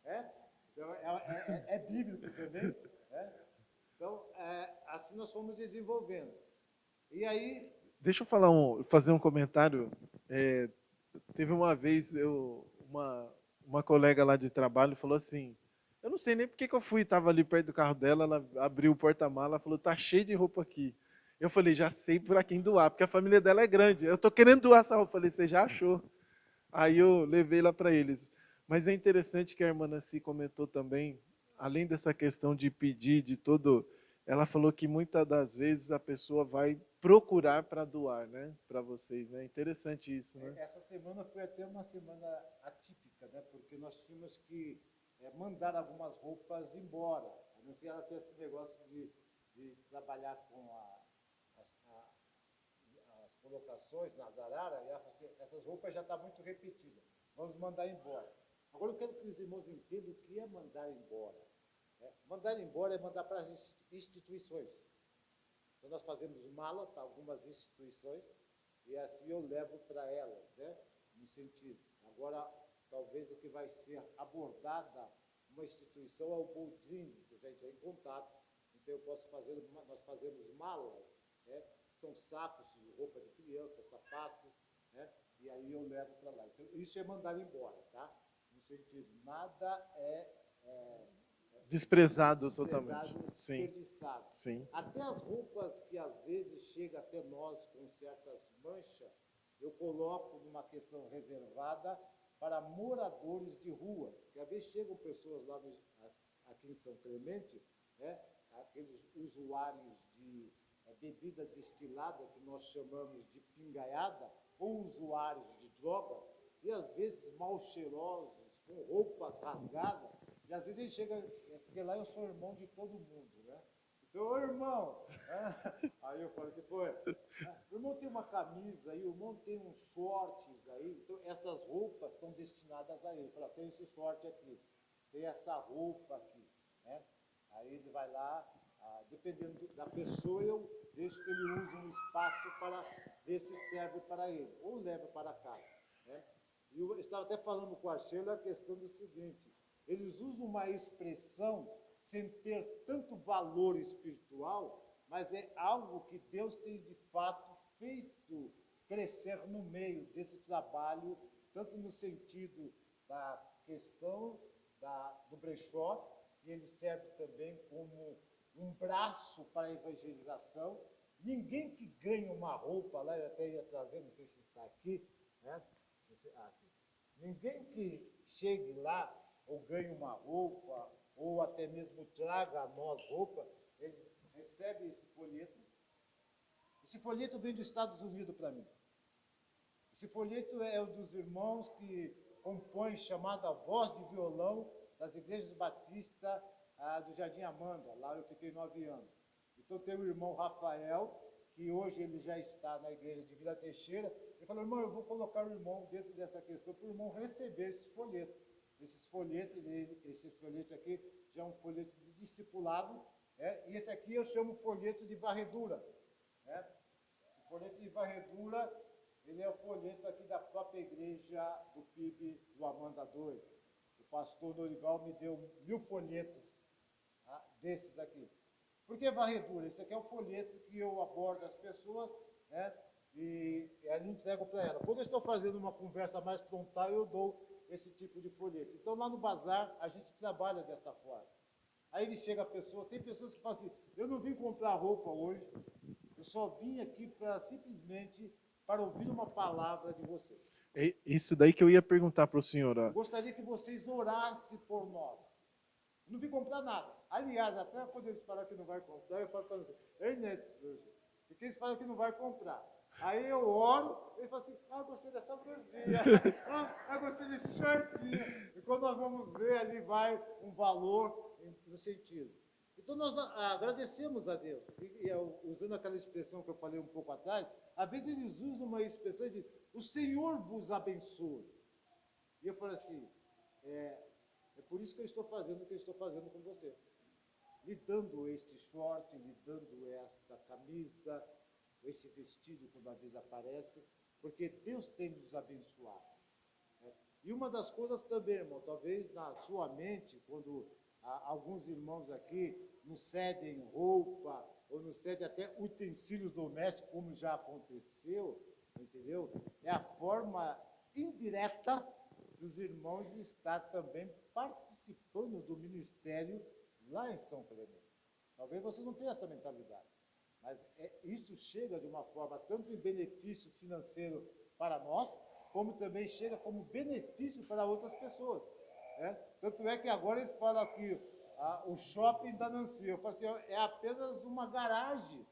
né? Então é bíblico também, né? Então, assim nós fomos desenvolvendo. E aí... Deixa eu fazer um comentário. Teve uma vez, uma colega lá de trabalho falou assim, eu não sei nem porque que eu fui, estava ali perto do carro dela, ela abriu o porta-mala, falou, tá cheio de roupa aqui. Eu falei, já sei para quem doar, porque a família dela é grande. Eu estou querendo doar essa roupa. Eu falei, você já achou? Aí eu levei lá para eles. Mas é interessante que a irmã Nancy comentou também, além dessa questão de pedir, de todo, ela falou que muitas das vezes a pessoa vai procurar para doar, né, para vocês, né? Interessante isso, né? Essa semana foi até uma semana atípica, né? Porque nós tínhamos que mandar algumas roupas embora. A Nancy, ela tem esse negócio de trabalhar com as colocações nas araras, e ela falou assim, essas roupas já estão muito repetidas, vamos mandar embora. Agora eu quero que os irmãos entendam o que é mandar embora. Mandar embora é mandar para as instituições. Então nós fazemos mala para algumas instituições e assim eu levo para elas, né? No sentido. Agora, talvez o que vai ser abordada uma instituição é o Boldrini, que eu já entrei em contato. Então nós fazemos malas, né? São sacos de roupa de criança, sapatos, né? E aí eu levo para lá. Então, isso é mandar embora, tá? No sentido, nada desprezado totalmente. Desperdiçado. Sim. Até as roupas que às vezes chegam até nós com certas manchas, eu coloco numa questão reservada para moradores de rua. Porque às vezes chegam pessoas lá aqui em São Clemente, né, aqueles usuários de bebida destilada, que nós chamamos de pingaiada, ou usuários de droga, e às vezes mal cheirosos, com roupas rasgadas, e às vezes ele chega, porque lá eu sou irmão de todo mundo, né? Então, ô irmão, aí eu falo, que foi? O irmão tem uma camisa aí, o irmão tem uns shorts aí, então essas roupas são destinadas a ele. Eu falo, tem esse short aqui, tem essa roupa aqui, né? Aí ele vai lá, dependendo da pessoa, eu deixo que ele use um espaço para ver se serve para ele, ou leva para casa, né? E eu estava até falando com a Sheila a questão do seguinte, eles usam uma expressão sem ter tanto valor espiritual, mas é algo que Deus tem de fato feito crescer no meio desse trabalho, tanto no sentido da questão do brechó, e ele serve também como um braço para a evangelização. Ninguém que ganha uma roupa, lá eu até ia trazer, não sei se está aqui, né? Aqui. Ninguém que chegue lá ou ganhe uma roupa, ou até mesmo traga a nós roupa, eles recebem esse folheto. Esse folheto vem dos Estados Unidos para mim. Esse folheto é um dos irmãos que compõe chamada Voz de Violão das Igrejas Batistas do Jardim Amanda. Lá eu fiquei 9 anos. Então tem o irmão Rafael, que hoje ele já está na igreja de Vila Teixeira. Ele falou, irmão, eu vou colocar o irmão dentro dessa questão para o irmão receber esses folhetos. Esse folheto aqui já é um folheto de discipulado, e esse aqui eu chamo folheto de varredura. Esse folheto de varredura, ele é o folheto aqui da própria igreja do PIB do Amanda 2. O pastor Norival me deu 1000 folhetos desses aqui. Por que varredura? Esse aqui é o folheto que eu abordo as pessoas, e ali entrego para ela. Quando eu estou fazendo uma conversa mais frontal, eu dou esse tipo de folheto. Então, lá no bazar, a gente trabalha desta forma. Aí ele chega a pessoa, tem pessoas que falam assim, eu não vim comprar roupa hoje, eu só vim aqui simplesmente para ouvir uma palavra de vocês. É isso daí que eu ia perguntar para o senhor. Eu gostaria que vocês orassem por nós. Eu não vim comprar nada. Aliás, até quando eles falam que não vai comprar, eu falo para você, ei, Neto, porque eles falam que não vai comprar. Aí eu oro, ele fala assim, gostei dessa blusinha, gostei desse shortinho. E quando nós vamos ver, ali vai um valor no sentido. Então nós agradecemos a Deus. E usando aquela expressão que eu falei um pouco atrás, às vezes eles usam uma expressão de o Senhor vos abençoe. E eu falo assim, é por isso que eu estou fazendo o que eu estou fazendo com você. Lhe dando este short, lhe dando esta camisa, esse vestido quando às vezes aparece, porque Deus tem nos abençoado. E uma das coisas também, irmão, talvez na sua mente, quando alguns irmãos aqui nos cedem roupa, ou nos cedem até utensílios domésticos, como já aconteceu, entendeu? É a forma indireta dos irmãos estar também participando do ministério lá em São Clemente. Talvez você não tenha essa mentalidade. Mas isso chega de uma forma tanto em benefício financeiro para nós, como também chega como benefício para outras pessoas. Tanto é que agora eles falam aqui, o shopping da Nancy, eu falo assim, é apenas uma garagem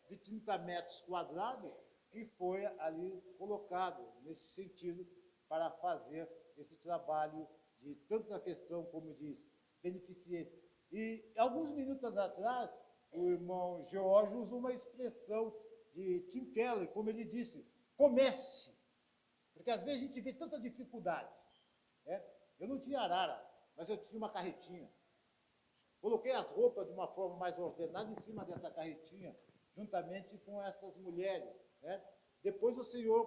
de 30 metros quadrados que foi ali colocado nesse sentido para fazer esse trabalho de tanto na questão, como diz, beneficência. E alguns minutos atrás, o irmão George usou uma expressão de Tim Keller, como ele disse, comece. Porque às vezes a gente vê tanta dificuldade. Eu não tinha arara, mas eu tinha uma carretinha. Coloquei as roupas de uma forma mais ordenada em cima dessa carretinha, juntamente com essas mulheres. Depois o Senhor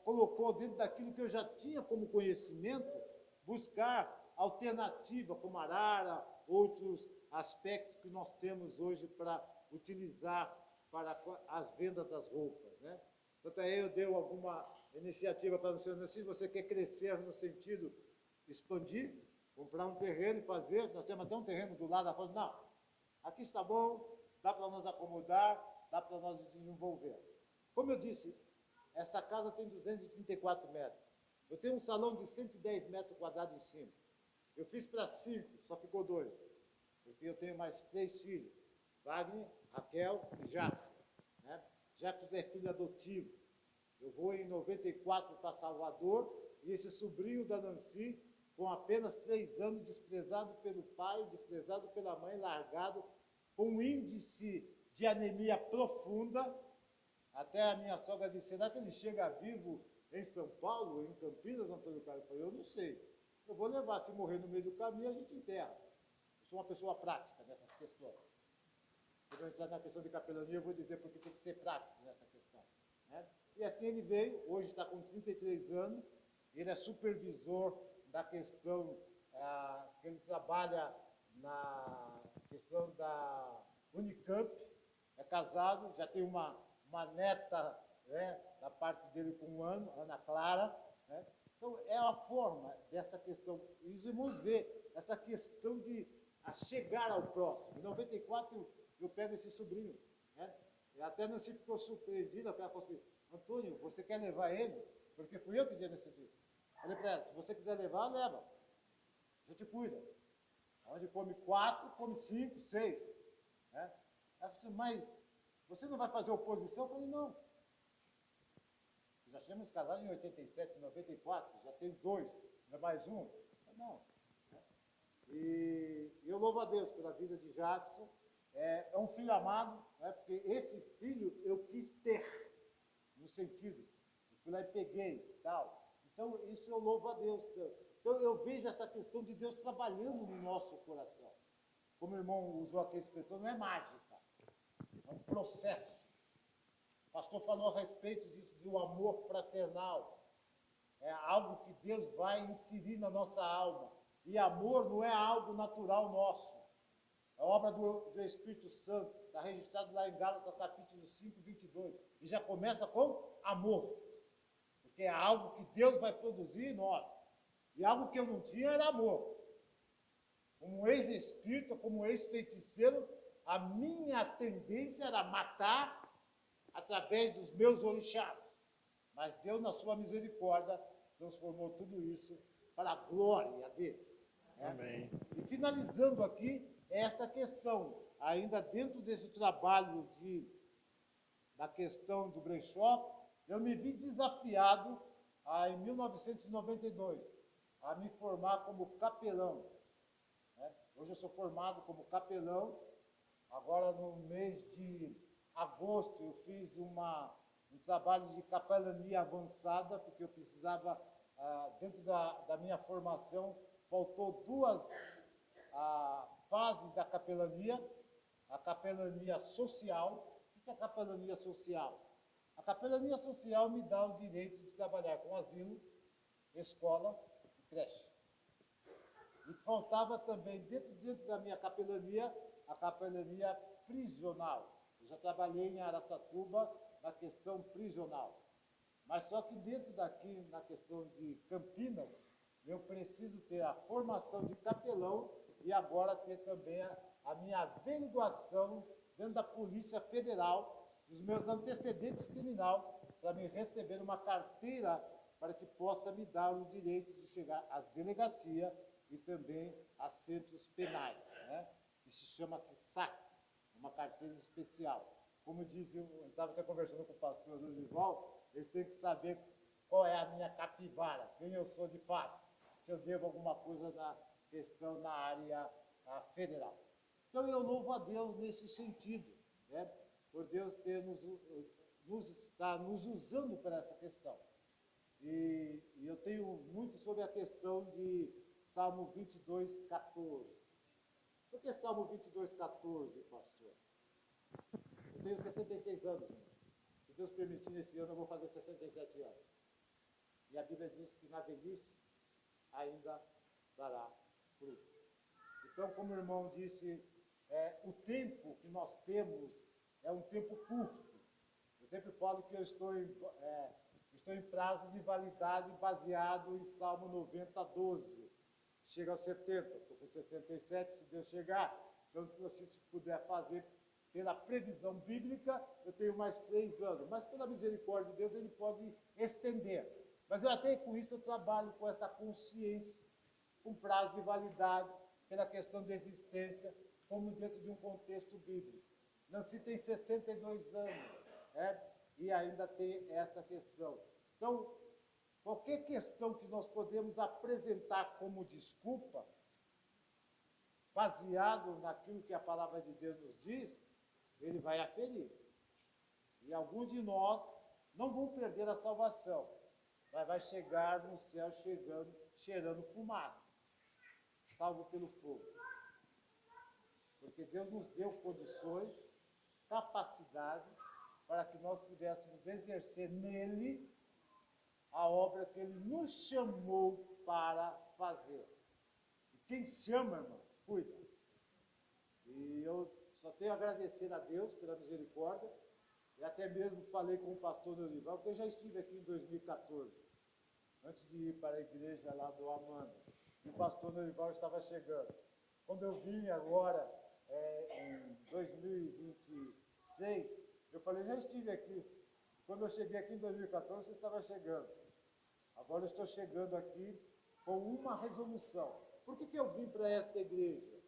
colocou dentro daquilo que eu já tinha como conhecimento, buscar alternativa, como arara, outros aspectos que nós temos hoje para utilizar para as vendas das roupas. Tanto aí eu dei alguma iniciativa para o senhor, se você quer crescer no sentido expandir, comprar um terreno e fazer, nós temos até um terreno do lado, falando, não, aqui está bom, dá para nós acomodar, dá para nós desenvolver. Como eu disse, essa casa tem 234 metros. Eu tenho um salão de 110 metros quadrados em cima. Eu fiz para 5, só ficou 2. Porque eu tenho mais 3 filhos, Wagner, Raquel e Jacques. Jacques é filho adotivo. Eu vou em 94 para Salvador, e esse sobrinho da Nancy, com apenas 3 anos, desprezado pelo pai, desprezado pela mãe, largado, com um índice de anemia profunda. Até a minha sogra disse, será que ele chega vivo em São Paulo, em Campinas, Antônio Carlos? Eu falei, eu não sei. Eu vou levar, se morrer no meio do caminho, a gente enterra. Eu sou uma pessoa prática nessas questões. Quando eu entrar na questão de capelania, eu vou dizer porque tem que ser prático nessa questão. E assim ele veio, hoje está com 33 anos, ele é supervisor da questão que ele trabalha na questão da Unicamp, é casado, já tem uma neta, né, da parte dele com 1 ano, Ana Clara, né? Então, é a forma dessa questão. E os irmãos vê essa questão de chegar ao próximo. Em 94, eu pego esse sobrinho, né? E até não se ficou surpreendido, ela falou assim, Antônio, você quer levar ele? Porque fui eu que dia decidido. Falei para ela, se você quiser levar, leva. A gente cuida. Onde come 4, come 5, 6. Né? Ela falou assim, mas você não vai fazer oposição? Eu falei, não. Já tínhamos casado em 87, 94, já tenho 2, ainda mais um. Eu falei, não. E eu louvo a Deus pela vida de Jackson. É um filho amado, né? Porque esse filho eu quis ter, no sentido, eu fui lá e peguei, tal. Então, isso eu louvo a Deus. Então, eu vejo essa questão de Deus trabalhando no nosso coração. Como o irmão usou aqui a expressão, não é mágica, é um processo. O pastor falou a respeito disso, de um amor fraternal. É algo que Deus vai inserir na nossa alma. E amor não é algo natural nosso. É obra do Espírito Santo. Está registrado lá em Gálatas, capítulo 5, 22. E já começa com amor. Porque é algo que Deus vai produzir em nós. E algo que eu não tinha era amor. Como ex-espírita, como ex-feiticeiro, a minha tendência era matar através dos meus orixás. Mas Deus, na sua misericórdia, transformou tudo isso para a glória dele. Né? Amém. E finalizando aqui, essa questão, ainda dentro desse trabalho da questão do brechó, eu me vi desafiado em 1992 a me formar como capelão. Né? Hoje eu sou formado como capelão. Agora, no mês de agosto, eu fiz um trabalho de capelania avançada, porque eu precisava, dentro da minha formação, faltou 2 fases da capelania. A capelania social. O que é a capelania social? A capelania social me dá o direito de trabalhar com asilo, escola e creche. E faltava também, dentro da minha capelania, a capelania prisional. Eu já trabalhei em Araçatuba na questão prisional. Mas só que dentro daqui, na questão de Campinas, eu preciso ter a formação de capelão e agora ter também a minha averiguação dentro da Polícia Federal dos meus antecedentes criminais para me receber uma carteira para que possa me dar o direito de chegar às delegacias e também a centros penais, né? Que se chama-se SAC, uma carteira especial. Como diz, eu estava até conversando com o pastor Rosival, eles têm que saber qual é a minha capivara, quem eu sou de fato, se eu devo alguma coisa na questão na área federal. Então eu louvo a Deus nesse sentido, né? Por Deus ter estar nos usando para essa questão. E eu tenho muito sobre a questão de Salmo 22, 14. Por que Salmo 22, 14, pastor? Eu tenho 66 anos, irmão. Se Deus permitir, nesse ano eu vou fazer 67 anos. E a Bíblia diz que na velhice ainda dará fruto. Então, como o irmão disse, o tempo que nós temos é um tempo curto. Eu sempre falo que eu estou em prazo de validade baseado em Salmo 90, 12. Chega aos 70, estou com 67, se Deus chegar. Então, se puder fazer pela previsão bíblica, eu tenho mais 3 anos. Mas pela misericórdia de Deus, ele pode estender. Mas eu até com isso eu trabalho com essa consciência, com prazo de validade, pela questão de existência, como dentro de um contexto bíblico. Nancy tem 62 anos, e ainda tem essa questão. Então, qualquer questão que nós podemos apresentar como desculpa, baseado naquilo que a palavra de Deus nos diz, ele vai aferir. E alguns de nós não vão perder a salvação, mas vai chegar no céu cheirando fumaça, salvo pelo fogo. Porque Deus nos deu condições, capacidade, para que nós pudéssemos exercer nele a obra que ele nos chamou para fazer. E quem chama, irmão, cuida. E eu só tenho a agradecer a Deus pela misericórdia, e até mesmo falei com o pastor Norival, porque eu já estive aqui em 2014, antes de ir para a igreja lá do Amanda, e o pastor Norival estava chegando. Quando eu vim agora, em 2023, eu falei, já estive aqui. Quando eu cheguei aqui em 2014, você estava chegando. Agora eu estou chegando aqui com uma resolução. Por que eu vim para esta igreja?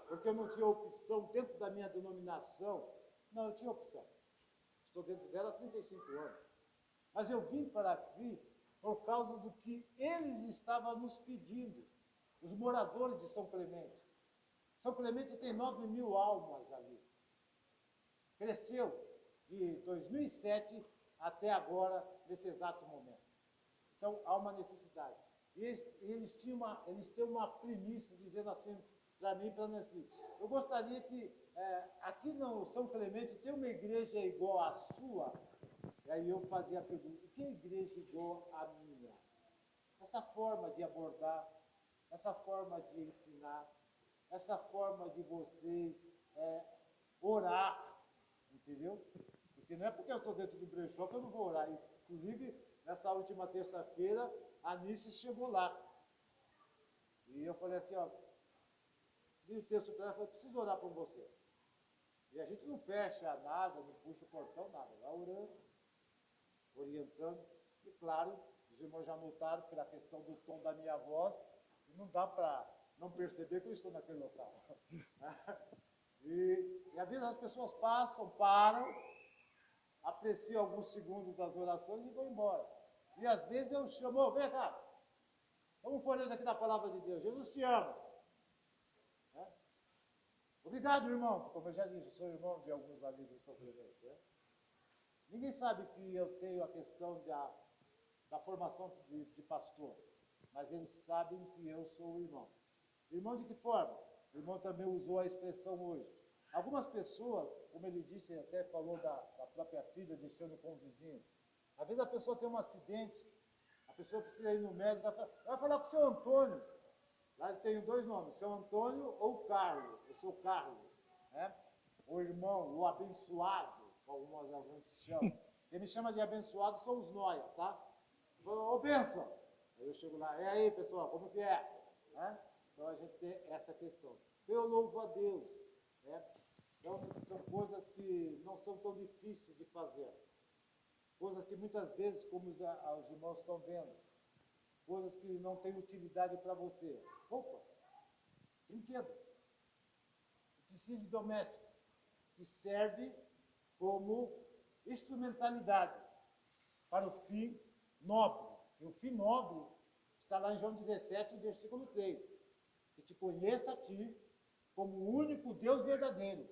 Porque eu não tinha opção dentro da minha denominação. Não, eu tinha opção. Estou dentro dela há 35 anos. Mas eu vim para aqui por causa do que eles estavam nos pedindo, os moradores de São Clemente. São Clemente tem 9.000 almas ali. Cresceu de 2007 até agora, nesse exato momento. Então, há uma necessidade. E eles têm uma premissa dizendo assim, para mim e para a Nancy, eu gostaria que aqui no São Clemente tem uma igreja igual à sua. E aí eu fazia a pergunta, o que é igreja igual à minha? Essa forma de abordar, essa forma de ensinar, essa forma de vocês orar, entendeu? Porque não é porque eu estou dentro do brechó que eu não vou orar. Inclusive, nessa última terça-feira, a Nice chegou lá. E eu falei assim, ó, li o texto para ela, eu falei, preciso orar por você. E a gente não fecha nada, não puxa o portão, nada. Vai orando, orientando. E claro, os irmãos já notaram pela questão do tom da minha voz, e não dá para não perceber que eu estou naquele local. E às vezes as pessoas passam, param, apreciam alguns segundos das orações e vão embora. E às vezes eu chamo, oh, vem cá, vamos folhear aqui na palavra de Deus, Jesus te ama. Obrigado, irmão, como eu já disse, eu sou irmão de alguns amigos de São Clemente. Ninguém sabe que eu tenho a questão da formação de pastor, mas eles sabem que eu sou o irmão. Irmão de que forma? O irmão também usou a expressão hoje. Algumas pessoas, como ele disse, até falou da própria filha deixando com o vizinho. Às vezes a pessoa tem um acidente, a pessoa precisa ir no médico, vai falar com o seu Antônio. Lá eu tenho 2 nomes, seu Antônio ou Carlos, eu sou Carlos. Né? O irmão, o abençoado, como alguns se chamam. Quem me chama de abençoado são os nóia, tá? Ô, bênção! Aí eu chego lá, e aí, pessoal, como que é? Né? Então a gente tem essa questão. Eu louvo a Deus. Né? Então são coisas que não são tão difíceis de fazer. Coisas que muitas vezes, como os irmãos estão vendo, coisas que não têm utilidade para você. Roupa, brinquedo, utensílio doméstico, que serve como instrumentalidade para o fim nobre. E o fim nobre está lá em João 17, versículo 3. Que te conheça a ti como o único Deus verdadeiro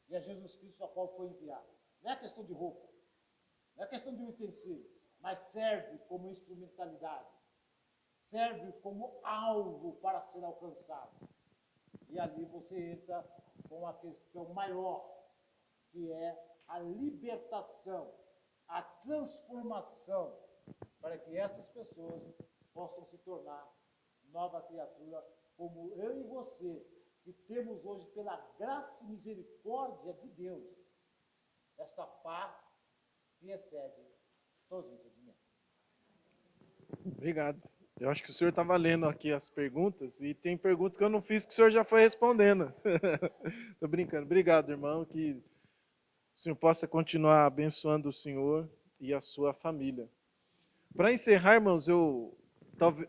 e a Jesus Cristo a qual foi enviado. Não é questão de roupa, não é questão de utensílio, mas serve como instrumentalidade, serve como alvo para ser alcançado. E ali você entra com a questão maior, que é a libertação, a transformação, para que essas pessoas possam se tornar nova criatura, como eu e você, que temos hoje, pela graça e misericórdia de Deus, essa paz que excede todo entendimento. Obrigado. Eu acho que o senhor estava lendo aqui as perguntas e tem pergunta que eu não fiz que o senhor já foi respondendo. Estou brincando. Obrigado, irmão, que o senhor possa continuar abençoando o senhor e a sua família. Para encerrar, irmãos, eu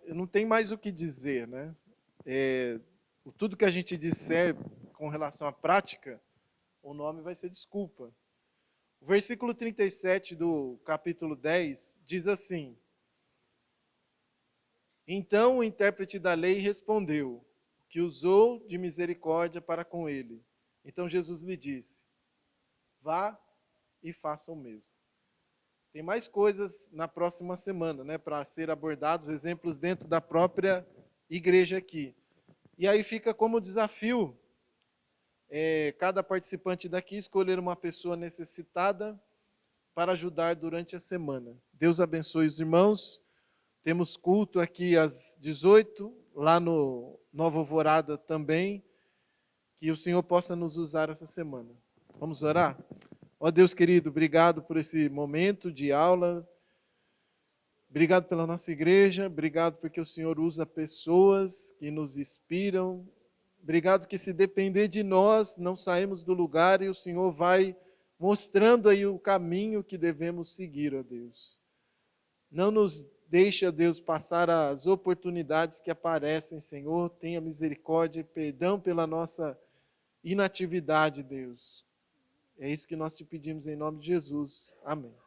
não tenho mais o que dizer, né? Tudo que a gente disser com relação à prática, o nome vai ser desculpa. O versículo 37 do capítulo 10 diz assim: Então o intérprete da lei respondeu, que usou de misericórdia para com ele. Então Jesus lhe disse: Vá e faça o mesmo. Tem mais coisas na próxima semana, né, para ser abordados, exemplos dentro da própria igreja aqui. E aí fica como desafio cada participante daqui escolher uma pessoa necessitada para ajudar durante a semana. Deus abençoe os irmãos. Temos culto aqui às 18, lá no Nova Alvorada também. que o Senhor possa nos usar essa semana. Vamos orar? Ó Deus querido, obrigado por esse momento de aula. Obrigado pela nossa igreja, obrigado porque o Senhor usa pessoas que nos inspiram. Obrigado que se depender de nós, não saímos do lugar e o Senhor vai mostrando aí o caminho que devemos seguir, ó Deus. Não nos deixe, ó Deus, passar as oportunidades que aparecem, Senhor. Tenha misericórdia e perdão pela nossa inatividade, Deus. É isso que nós te pedimos em nome de Jesus. Amém.